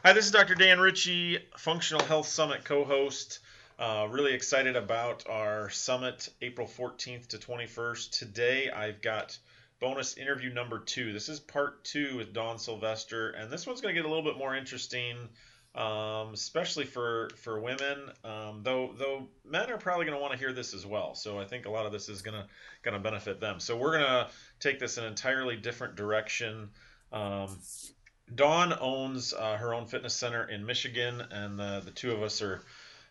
Hi, this is Dr. Dan Ritchie, Functional Health Summit co-host. Really excited about our summit, April 14th to 21st. Today, I've got bonus interview number 2. This is part 2 with Dawn Sylvester, and this one's going to get a little bit more interesting, especially for women. Though men are probably going to want to hear this as well. So I think a lot of this is going to benefit them. So we're going to take this an entirely different direction. Dawn owns her own fitness center in Michigan, and the two of us are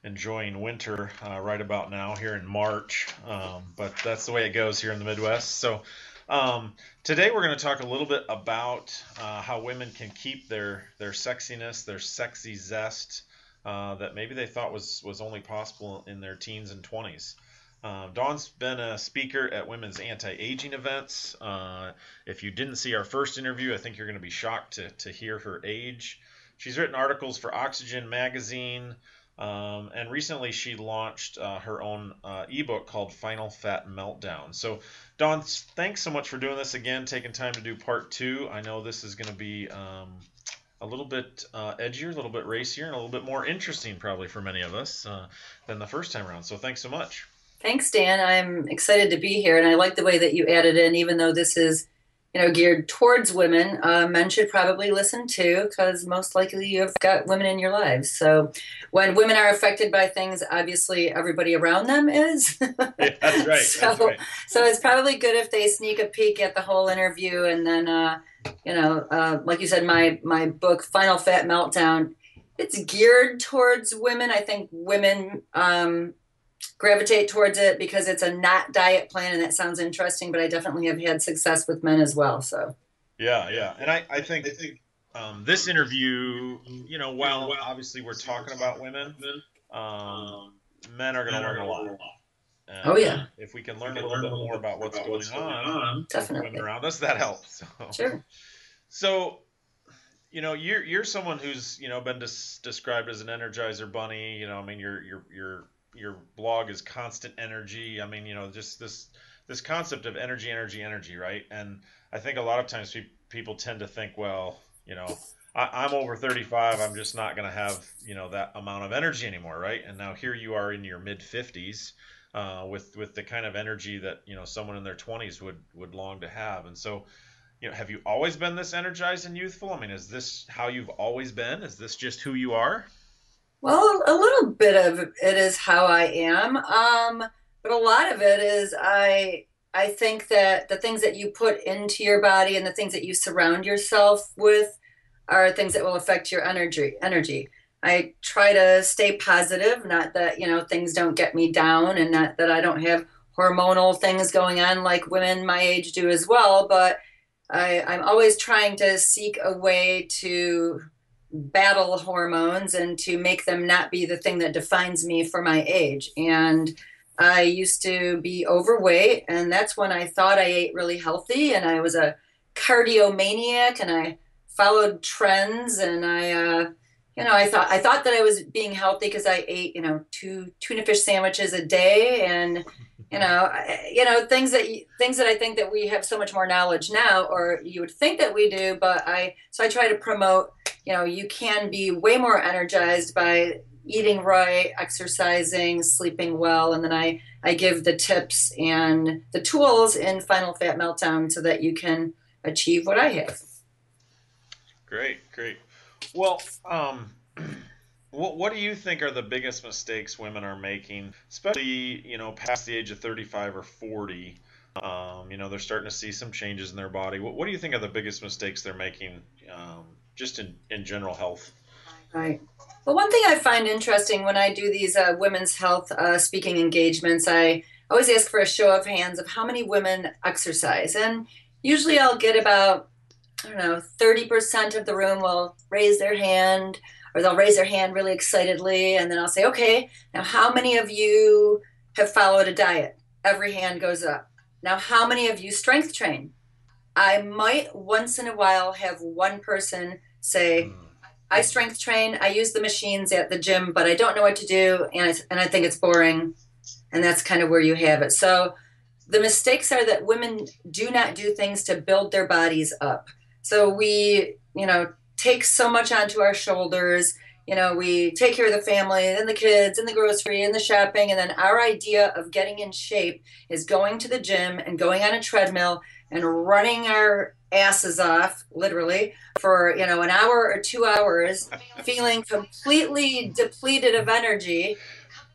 enjoying winter right about now here in March. But that's the way it goes here in the Midwest. So today we're going to talk a little bit about how women can keep their sexiness, their sexy zest that maybe they thought was only possible in their teens and 20s. Dawn's been a speaker at women's anti-aging events. If you didn't see our first interview, I think you're going to be shocked to hear her age. She's written articles for Oxygen magazine, and recently she launched her own ebook called Final Fat Meltdown. So, Dawn, thanks so much for doing this again, taking time to do part 2. I know this is going to be a little bit edgier, a little bit racier, and a little bit more interesting probably for many of us than the first time around. So thanks so much. Thanks, Dan. I'm excited to be here, and I like the way that you added in, even though this is, geared towards women. Men should probably listen too, because most likely you've got women in your lives. So when women are affected by things, obviously everybody around them is. Yeah, that's right. So, that's right. so it's probably good if they sneak a peek at the whole interview, and then, like you said, my book, Final Fat Meltdown, it's geared towards women. I think women gravitate towards it because it's a not diet plan, and that sounds interesting, but I definitely have had success with men as well. So Yeah. And I think this interview, while obviously we're talking about women, men are going to learn a lot. oh And yeah, if we can learn a little bit more about what's going on with the women definitely. around us, that helps. Sure. So you're someone who's been described as an Energizer bunny. I mean, your blog is constant energy. I mean, just this concept of energy, right? And I think a lot of times people tend to think, well, I'm over 35. I'm just not going to have that amount of energy anymore, right? And now here you are in your mid 50s with the kind of energy that someone in their 20s would long to have. And so, have you always been this energized and youthful? I mean, is this how you've always been? Is this just who you are? Well, a little bit of it is how I am, but a lot of it is I think that the things that you put into your body and the things that you surround yourself with are things that will affect your energy. I try to stay positive, not that, things don't get me down, and not that I don't have hormonal things going on like women my age do as well, but I'm always trying to seek a way to battle hormones and to make them not be the thing that defines me for my age. And I used to be overweight, and that's when I thought I ate really healthy, and I was a cardiomaniac, and I followed trends, and I thought that I was being healthy because I ate, two tuna fish sandwiches a day, and things that I think that we have so much more knowledge now, or you would think that we do, but I try to promote, you can be way more energized by eating right, exercising, sleeping well, and then I give the tips and the tools in Final Fat Meltdown so that you can achieve what I have. Great. Well, what do you think are the biggest mistakes women are making, especially past the age of 35 or 40? They're starting to see some changes in their body. What do you think are the biggest mistakes they're making, just in general health? Right. Well, one thing I find interesting when I do these women's health speaking engagements, I always ask for a show of hands of how many women exercise. And usually I'll get about, I don't know, 30% of the room will raise their hand, or they'll raise their hand really excitedly. And then I'll say, okay, now how many of you have followed a diet? Every hand goes up. Now, how many of you strength train? I might once in a while have one person say, I strength train, I use the machines at the gym, but I don't know what to do, and I think it's boring. And that's kind of where you have it. So the mistakes are that women do not do things to build their bodies up. So we, take so much onto our shoulders. We take care of the family and the kids and the grocery and the shopping. And then our idea of getting in shape is going to the gym and going on a treadmill and running our asses off, literally, for, an hour or 2 hours, feeling completely depleted of energy,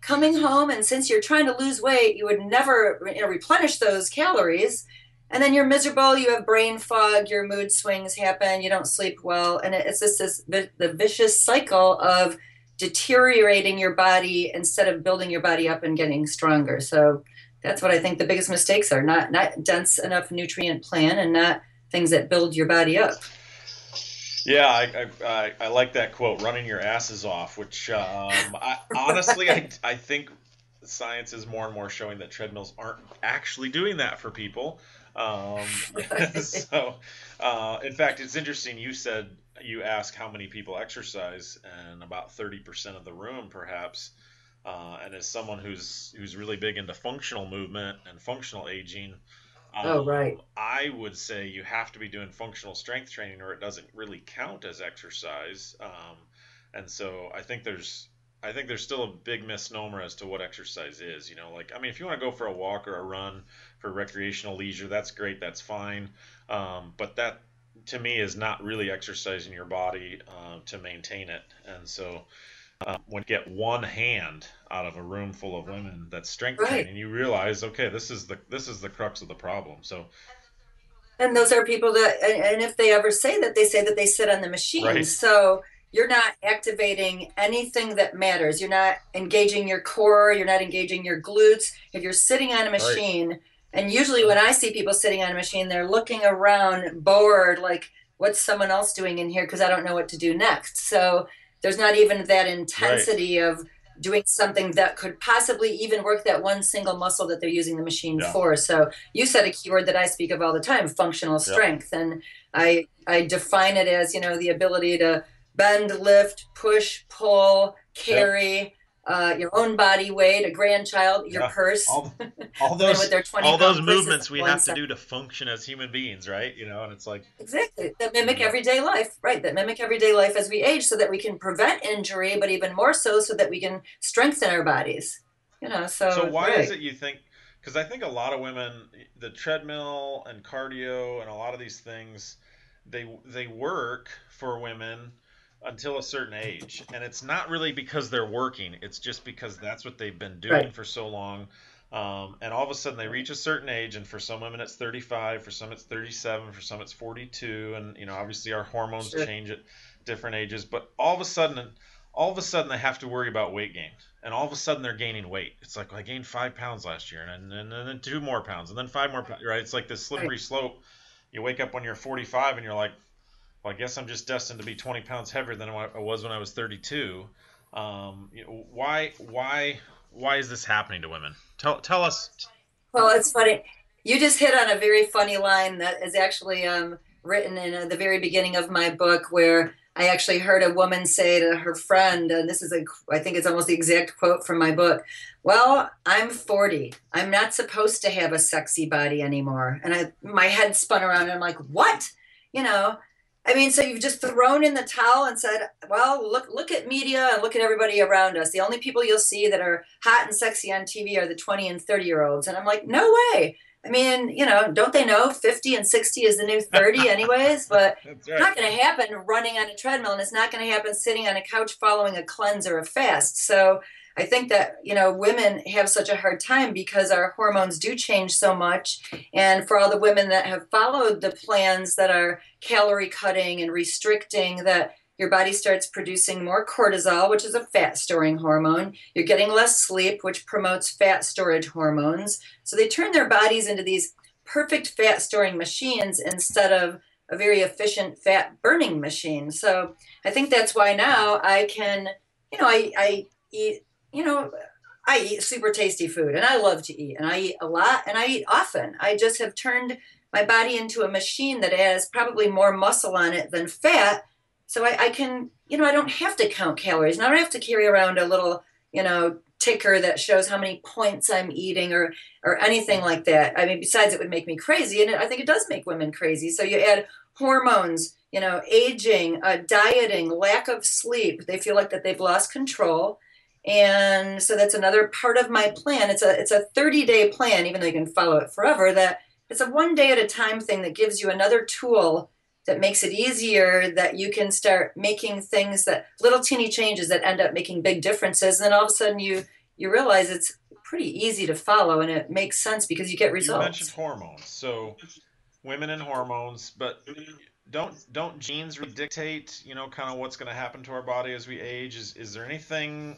coming home. And since you're trying to lose weight, you would never, replenish those calories. And then you're miserable, you have brain fog, your mood swings happen, you don't sleep well. And it's just the vicious cycle of deteriorating your body instead of building your body up and getting stronger. So that's what I think the biggest mistakes are, not dense enough nutrient plan and not things that build your body up. Yeah, I like that quote, running your asses off, which honestly, I think science is more and more showing that treadmills aren't actually doing that for people. Um, so, in fact, it's interesting. You ask how many people exercise, and about 30% of the room, perhaps. And as someone who's really big into functional movement and functional aging, Oh, right. I would say you have to be doing functional strength training, or it doesn't really count as exercise. And so I think there's still a big misnomer as to what exercise is. Like, I mean, if you want to go for a walk or a run for recreational leisure, that's great, that's fine. But that to me is not really exercising your body to maintain it. And so when you get one hand out of a room full of women that's strength Right. training, you realize, okay, this is the crux of the problem. So And those are people that, and if they ever say that, they say that they sit on the machines. right, So you're not activating anything that matters. You're not engaging your core. You're not engaging your glutes. If you're sitting on a right, machine, and usually when I see people sitting on a machine, they're looking around bored, like, what's someone else doing in here? Because I don't know what to do next. So there's not even that right. intensity of doing something that could possibly even work that one single muscle that they're using the machine Yeah, for. So you said a keyword that I speak of all the time, functional yeah, strength. And I define it as, the ability to bend, lift, push, pull, yep, carry, your own body weight, a grandchild, your yeah. purse, All all women with those their 20 all those pound purses movements we on one have to side. do to function as human beings, right? And it's like, Exactly. That mimic yeah. everyday life, right? That mimic everyday life as we age so that we can prevent injury, but even more so that we can strengthen our bodies. So So, why is right, it you think? Because I think a lot of women, the treadmill and cardio and a lot of these things, they work for women until a certain age, and it's not really because they're working. It's just because that's what they've been doing right. for so long. And all of a sudden they reach a certain age, and for some women it's 35, for some it's 37, for some it's 42, and obviously our hormones Sure. change at different ages. But all of a sudden they have to worry about weight gain, and all of a sudden they're gaining weight. It's like, well, I gained 5 pounds last year, and then 2 more pounds, and then 5 more pounds. Right? It's like this Right. slippery slope. You wake up when you're 45, and you're like, well, I guess I'm just destined to be 20 pounds heavier than I was when I was 32. Why is this happening to women? Tell us. Well, it's funny. You just hit on a very funny line that is actually written in the very beginning of my book, where I actually heard a woman say to her friend, and I think it's almost the exact quote from my book. Well, I'm 40. I'm not supposed to have a sexy body anymore. And my head spun around, and I'm like, what? You know, I mean, so you've just thrown in the towel and said, well, look at media and look at everybody around us. The only people you'll see that are hot and sexy on TV are the 20 and 30-year-olds. And I'm like, no way. I mean, don't they know 50 and 60 is the new 30 anyways? But That's it's right. not going to happen running on a treadmill, and it's not going to happen sitting on a couch following a cleanse or a fast. So I think that, women have such a hard time because our hormones do change so much. And for all the women that have followed the plans that are calorie cutting and restricting, that your body starts producing more cortisol, which is a fat storing hormone. You're getting less sleep, which promotes fat storage hormones. So they turn their bodies into these perfect fat storing machines instead of a very efficient fat burning machine. So I think that's why now I can, I eat, you know, I eat super tasty food, and I love to eat, and I eat a lot, and I eat often. I just have turned my body into a machine that has probably more muscle on it than fat. So I can, I don't have to count calories, and I don't have to carry around a little, ticker that shows how many points I'm eating or anything like that. I mean, besides, it would make me crazy, and I think it does make women crazy. So you add hormones, aging, dieting, lack of sleep. They feel like that they've lost control. And so that's another part of my plan. It's a 30-day plan, even though you can follow it forever, that it's a one day at a time thing that gives you another tool that makes it easier, that you can start making things, that little teeny changes that end up making big differences. And then all of a sudden you realize it's pretty easy to follow and it makes sense because you get You mentioned results. hormones, so women and hormones, but don't genes really dictate, kind of what's going to happen to our body as we age? Is there anything,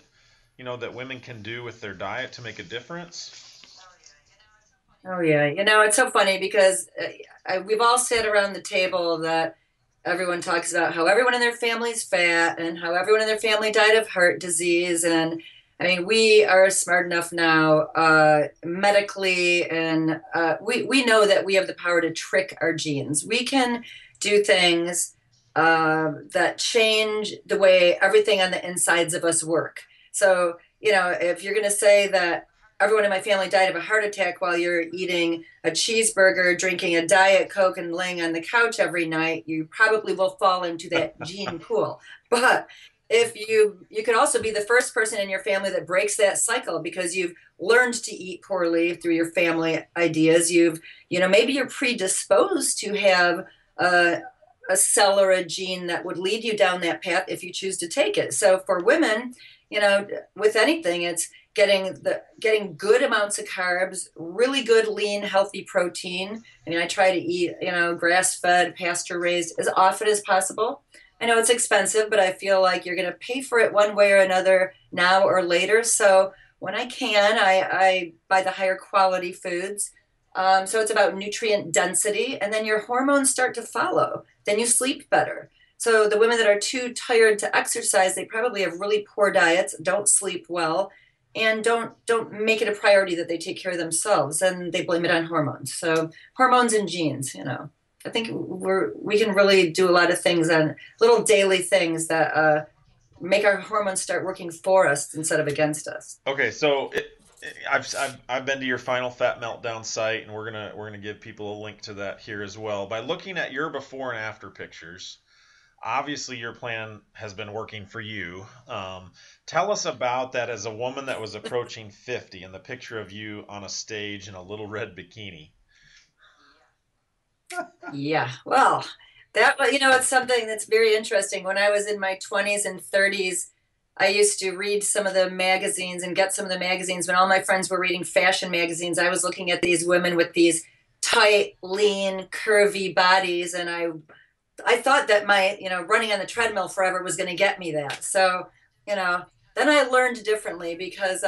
that women can do with their diet to make a difference? Oh yeah, it's so funny because we've all sat around the table that everyone talks about how everyone in their family's fat and how everyone in their family died of heart disease. And I mean, we are smart enough now, medically, and we know that we have the power to trick our genes. We can do things that change the way everything on the insides of us work. So, if you're going to say that everyone in my family died of a heart attack while you're eating a cheeseburger, drinking a Diet Coke, and laying on the couch every night, you probably will fall into that gene pool. But if you could also be the first person in your family that breaks that cycle because you've learned to eat poorly through your family ideas. Maybe you're predisposed to have a cell or a gene that would lead you down that path if you choose to take it. So for women, with anything, it's getting good amounts of carbs, really good lean healthy protein. I mean, I try to eat, grass fed, pasture raised as often as possible. I know it's expensive, but I feel like you're going to pay for it one way or another now or later. So when I can, I buy the higher quality foods. So it's about nutrient density, and then your hormones start to follow. Then you sleep better. So the women that are too tired to exercise, they probably have really poor diets, don't sleep well, and don't make it a priority that they take care of themselves, and they blame it on hormones. So hormones and genes, I think we can really do a lot of things on little daily things that make our hormones start working for us instead of against us. Okay, so I've been to your Final Fat Meltdown site, and we're gonna give people a link to that here as well. By looking at your before and after pictures, obviously your plan has been working for you. Tell us about that as a woman that was approaching 50, and the picture of you on a stage in a little red bikini. Yeah, well, it's something that's very interesting. When I was in my 20s and 30s, I used to read some of the magazines and get some of the magazines. When all my friends were reading fashion magazines, I was looking at these women with these tight, lean, curvy bodies, and I thought that my, running on the treadmill forever was going to get me that. So, you know, then I learned differently because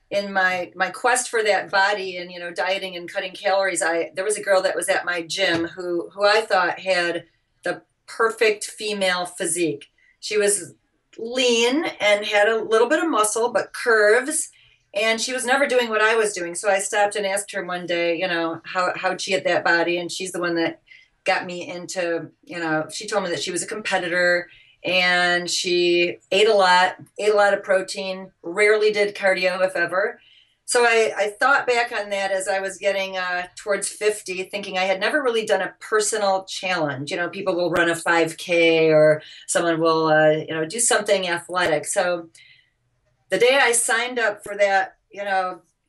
in my quest for that body and, dieting and cutting calories, there was a girl that was at my gym who I thought had the perfect female physique. She was lean and had a little bit of muscle, but curves. And she was never doing what I was doing. So I stopped and asked her one day, how'd she get that body? And she's the one that got me into, she told me that she was a competitor and she ate a lot of protein, rarely did cardio, if ever. So I thought back on that as I was getting towards 50, thinking I had never really done a personal challenge. People will run a 5K or someone will, do something athletic. So the day I signed up for that,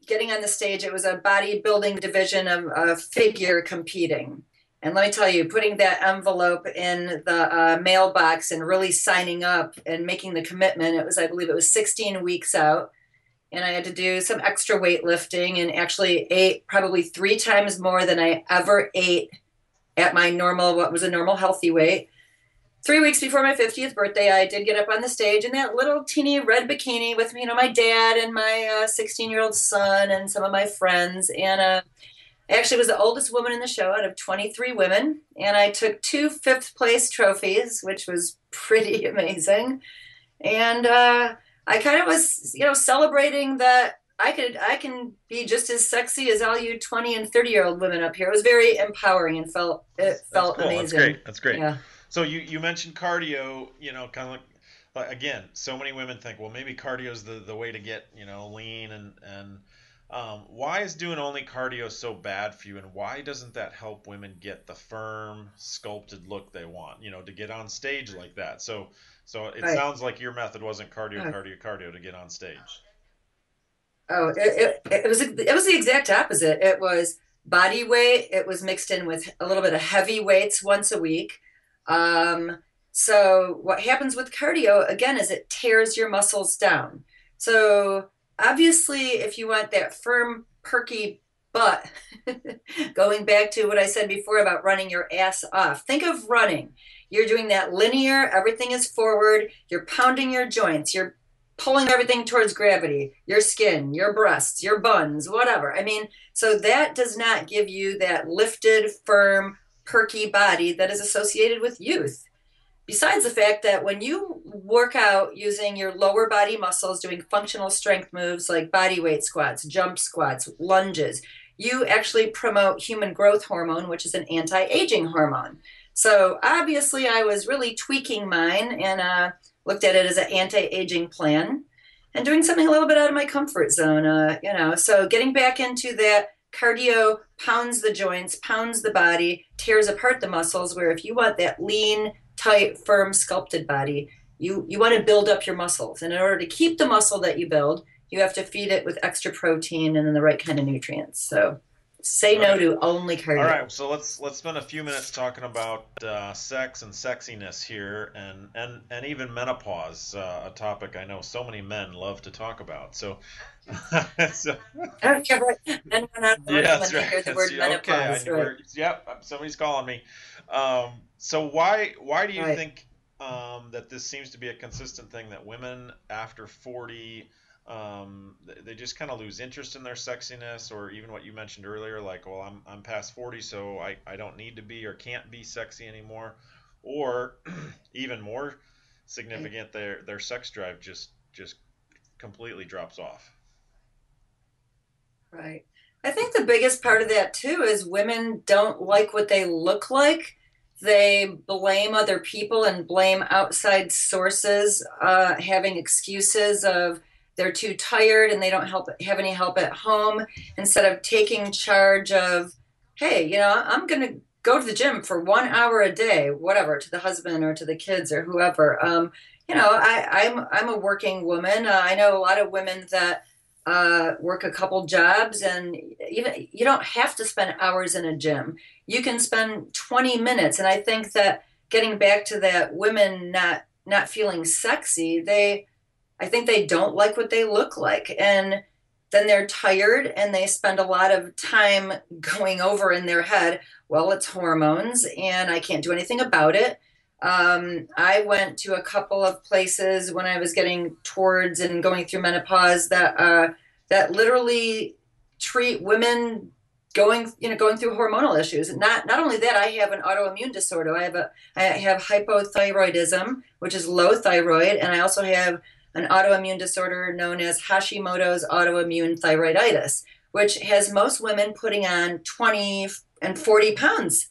getting on the stage, it was a bodybuilding division of figure competing. And let me tell you, putting that envelope in the mailbox and really signing up and making the commitment, I believe it was 16 weeks out. And I had to do some extra weightlifting and actually ate probably 3 times more than I ever ate at my normal, what was a normal healthy weight. 3 weeks before my 50th birthday, I did get up on the stage in that little teeny red bikini with, my dad and my 16-year-old son and some of my friends. And I actually was the oldest woman in the show out of 23 women. And I took 2 fifth place trophies, which was pretty amazing. And I kind of was, celebrating that I can be just as sexy as all you 20 and 30-year-old women up here. It was very empowering and it That's felt cool. That's amazing. great. That's great. Yeah. So you mentioned cardio, kind of like again, so many women think, well, maybe cardio is the way to get, lean and Why is doing only cardio so bad for you, and why doesn't that help women get the firm, sculpted look they want? To get on stage like that. So it Right. sounds like your method wasn't cardio, cardio, cardio to get on stage. Oh, it was the exact opposite. It was body weight. It was mixed in with a little bit of heavy weights once a week. Um, so what happens with cardio again is it tears your muscles down. So obviously, if you want that firm, perky butt, going back to what I said before about running your ass off, think of running. You're doing that linear, everything is forward, you're pounding your joints, you're pulling everything towards gravity, your skin, your breasts, your buns, whatever. I mean, so that does not give you that lifted, firm, perky body that is associated with youth. Besides the fact that when you work out using your lower body muscles, doing functional strength moves like body weight squats, jump squats, lunges, you actually promote human growth hormone, which is an anti aging hormone. So obviously, I was really tweaking mine and looked at it as an anti aging plan and doing something a little bit out of my comfort zone. So getting back into that cardio pounds the joints, pounds the body, tears apart the muscles. Where if you want that lean, tight, firm, sculpted body, you want to build up your muscles. And in order to keep the muscle that you build, you have to feed it with extra protein and then the right kind of nutrients. So say no Right. to only All cardio. right, so let's spend a few minutes talking about sex and sexiness here, and even menopause, a topic I know so many men love to talk about. So, so Okay, right. Men run out of words yeah, when that's they right. hear the word Yeah, okay, menopause, right? yep, somebody's calling me. So why do you Right. think that this seems to be a consistent thing that women after 40 they just kind of lose interest in their sexiness, or even what you mentioned earlier, like, well, I'm past 40, so I don't need to be or can't be sexy anymore, or even more Right. significant, their sex drive just completely drops off. Right. I think the biggest part of that too is women don't like what they look like. They blame other people and blame outside sources, having excuses of they're too tired and they don't have any help at home, instead of taking charge of, hey, I'm going to go to the gym for 1 hour a day, whatever, to the husband or to the kids or whoever. I'm a working woman. I know a lot of women that work a couple jobs, and even you don't have to spend hours in a gym. You can spend 20 minutes. And I think that getting back to that, women not feeling sexy, I think they don't like what they look like. And then they're tired and they spend a lot of time going over in their head, well, it's hormones and I can't do anything about it. I went to a couple of places when I was getting towards and going through menopause that literally treat women going through hormonal issues. Not only that, I have an autoimmune disorder. I have hypothyroidism, which is low thyroid, and I also have an autoimmune disorder known as Hashimoto's autoimmune thyroiditis, which has most women putting on 20 and 40 pounds,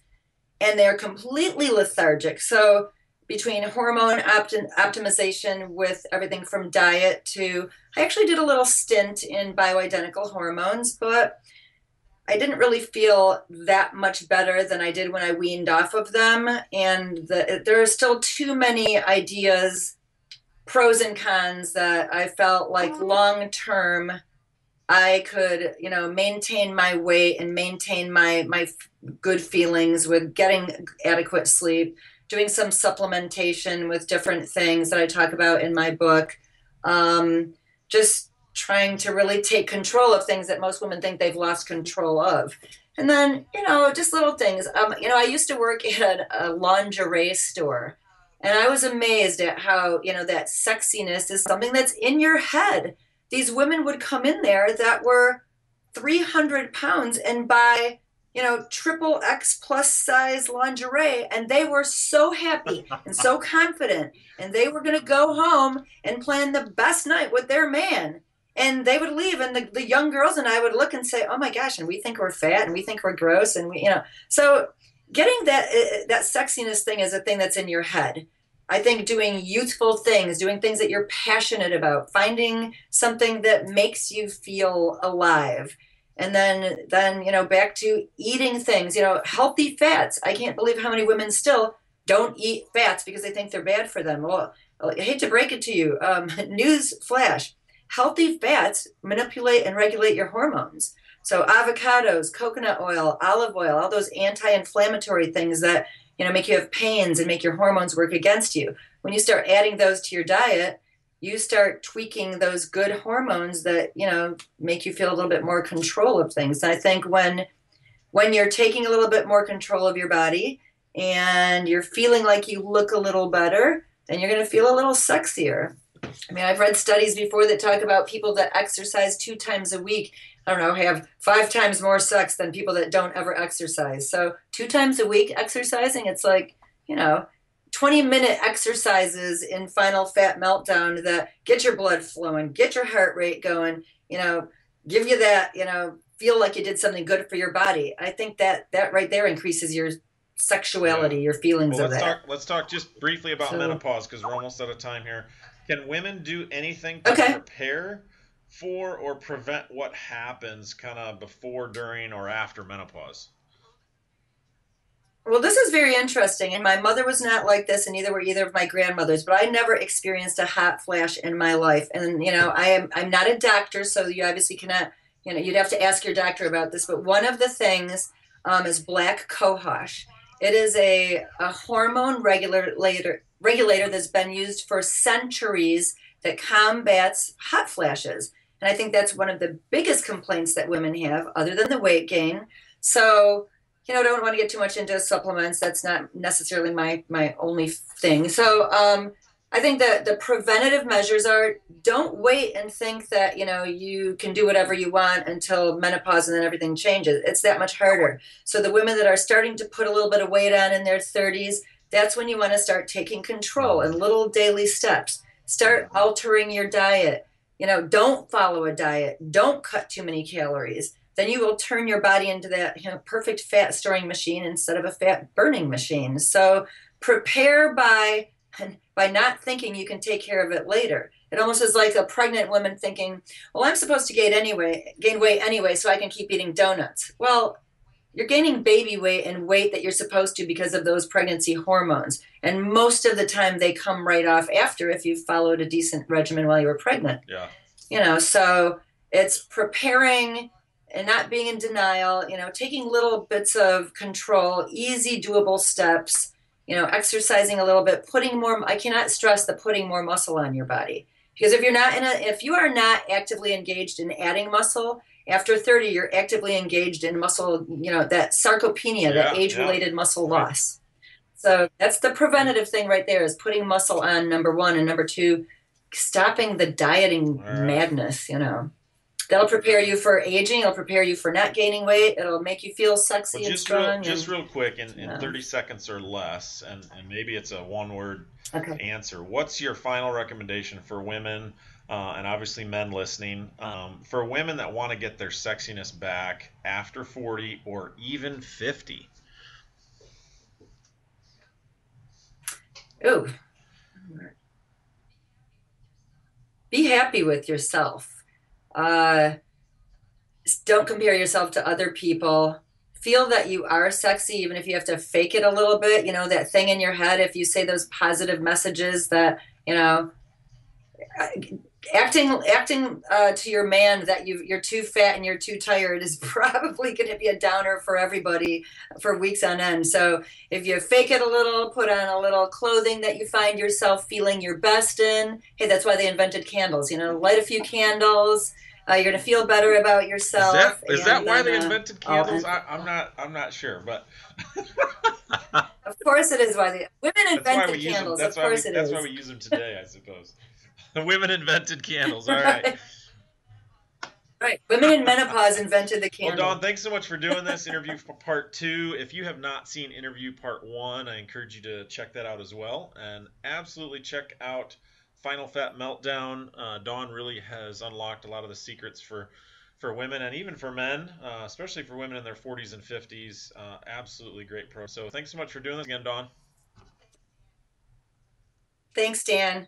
and they're completely lethargic. So between hormone optimization with everything from diet to, I actually did a little stint in bioidentical hormones, but I didn't really feel that much better than I did when I weaned off of them. And there are still too many ideas, pros and cons, that I felt like long term I could, maintain my weight and maintain my good feelings with getting adequate sleep, doing some supplementation with different things that I talk about in my book. Um, just trying to really take control of things that most women think they've lost control of. And then, just little things. I used to work at a lingerie store, and I was amazed at how, that sexiness is something that's in your head. These women would come in there that were 300 pounds and buy, triple X plus size lingerie. And they were so happy and so confident. And they were going to go home and plan the best night with their man. And they would leave, and the young girls and I would look and say, oh my gosh, and we think we're fat and we think we're gross. And so getting that sexiness thing is a thing that's in your head. I think doing youthful things, doing things that you're passionate about, finding something that makes you feel alive. And then, back to eating things, healthy fats. I can't believe how many women still don't eat fats because they think they're bad for them. Well, I hate to break it to you. News flash. Healthy fats manipulate and regulate your hormones. So avocados, coconut oil, olive oil, all those anti-inflammatory things that make you have pains and make your hormones work against you. When you start adding those to your diet, you start tweaking those good hormones that, make you feel a little bit more control of things. And I think when you're taking a little bit more control of your body and you're feeling like you look a little better, then you're going to feel a little sexier. I mean, I've read studies before that talk about people that exercise 2 times a week, I don't know, have 5 times more sex than people that don't ever exercise. So 2 times a week exercising, it's like, 20-minute exercises in Final Fat Meltdown that get your blood flowing, get your heart rate going, give you that, feel like you did something good for your body. I think that right there increases your sexuality, Yeah. your feelings Well, of let's that. talk. Let's talk just briefly about So, menopause because we're almost out of time here. Can women do anything to okay. prepare for or prevent what happens kind of before, during, or after menopause? Well, this is very interesting. And my mother was not like this, and neither were either of my grandmothers, but I never experienced a hot flash in my life. And, I'm not a doctor, so you obviously cannot, you'd have to ask your doctor about this. But one of the things is black cohosh. It is a hormone regulator that's been used for centuries that combats hot flashes. And I think that's one of the biggest complaints that women have, other than the weight gain. So, don't want to get too much into supplements. That's not necessarily my only thing. So I think that the preventative measures are, don't wait and think that you can do whatever you want until menopause and then everything changes. It's that much harder. So the women that are starting to put a little bit of weight on in their 30s, that's when you want to start taking control and little daily steps. Start altering your diet. Don't follow a diet. Don't cut too many calories. Then you will turn your body into that perfect fat storing machine instead of a fat burning machine. So prepare by not thinking you can take care of it later. It almost is like a pregnant woman thinking, well, I'm supposed to gain weight anyway, so I can keep eating donuts. Well, you're gaining baby weight and weight that you're supposed to because of those pregnancy hormones. And most of the time they come right off after if you've followed a decent regimen while you were pregnant. Yeah. So it's preparing and not being in denial, taking little bits of control, easy, doable steps, exercising a little bit, I cannot stress the putting more muscle on your body. Because if you are not actively engaged in adding muscle, after 30, you're actively engaged in muscle, that sarcopenia, that Yeah. Yeah. age-related muscle Right. loss. So that's the preventative thing right there, is putting muscle on, number one, and number two, stopping the dieting All right. madness. That'll prepare you for aging. It'll prepare you for not gaining weight. It'll make you feel Well, sexy and strong. just And real quick, in uh, 30 seconds or less, and maybe it's a one-word okay. answer. What's your final recommendation for women, and obviously men listening, for women that want to get their sexiness back after 40 or even 50? Ooh, be happy with yourself. Uh, don't compare yourself to other people. Feel that you are sexy, even if you have to fake it a little bit. That thing in your head. If you say those positive messages that you know acting to your man that you're too fat and you're too tired is probably going to be a downer for everybody for weeks on end. So if you fake it a little, put on a little clothing that you find yourself feeling your best in. Hey, that's why they invented candles. Light a few candles. You're going to feel better about yourself. Is that And why then they invented I'll candles? end. I'm not sure, but Of course, it is why the women that's why we invented use them. candles. Of course, it That's why is. we use them today, I suppose. The women invented candles. All right. Right. Women in menopause invented the Well, Dawn, candle. thanks so much for doing this interview for part two. If you have not seen interview part one, I encourage you to check that out as well. And absolutely check out Final Fat Meltdown. Dawn really has unlocked a lot of the secrets for women and even for men, especially for women in their 40s and 50s. Absolutely great pro. So thanks so much for doing this again, Dawn. Thanks, Dan.